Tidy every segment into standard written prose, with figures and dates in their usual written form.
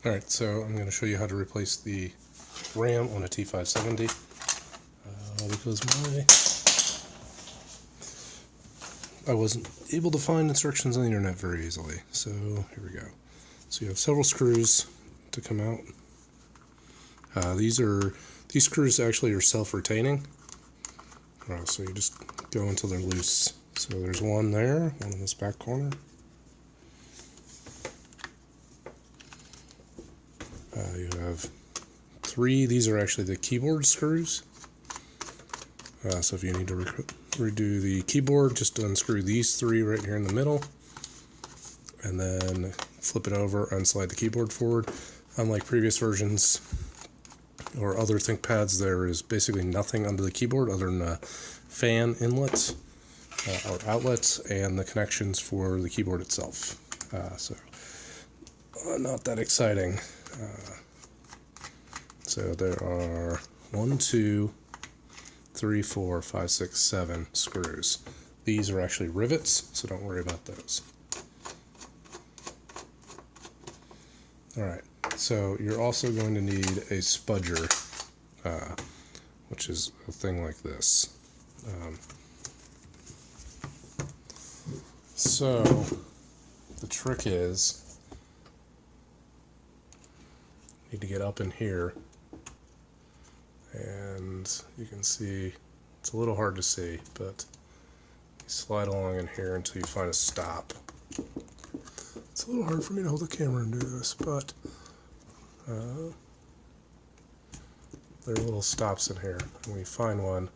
Alright, so I'm going to show you how to replace the RAM on a T570 because I wasn't able to find instructions on the internet very easily. So here we go. So you have several screws to come out. These screws actually are self-retaining. So you just go until they're loose. So there's one there, one in this back corner. You have three. These are actually the keyboard screws. So if you need to redo the keyboard, just unscrew these three right here in the middle, and then flip it over and slide the keyboard forward. Unlike previous versions or other ThinkPads, there is basically nothing under the keyboard other than fan inlets or outlets and the connections for the keyboard itself. So not that exciting. So there are 1, 2, 3, 4, 5, 6, 7 screws. These are actually rivets, so don't worry about those. Alright, so you're also going to need a spudger, which is a thing like this. So the trick is, you need to get up in here, and you can see it's a little hard to see, but you slide along in here until you find a stop. It's a little hard for me to hold the camera and do this, but there are little stops in here. And when you find one,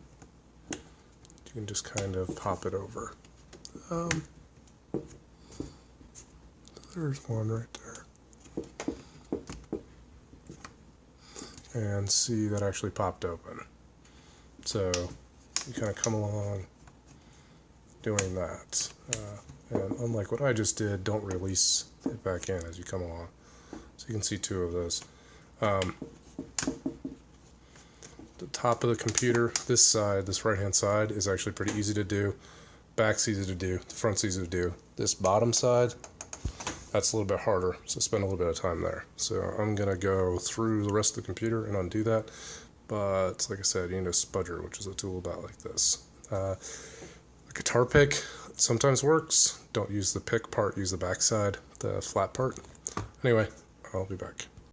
you can just kind of pop it over. There's one right there. And see, that actually popped open. So you kind of come along doing that. And unlike what I just did, don't release it back in as you come along. So you can see two of those. The top of the computer, this side, this right hand side, is actually pretty easy to do. Back's easy to do, the front's easy to do. This bottom side, that's a little bit harder, so spend a little bit of time there. So I'm going to go through the rest of the computer and undo that. But like I said, you need a spudger, which is a tool about like this. A guitar pick sometimes works. Don't use the pick part, use the back side, the flat part. Anyway, I'll be back.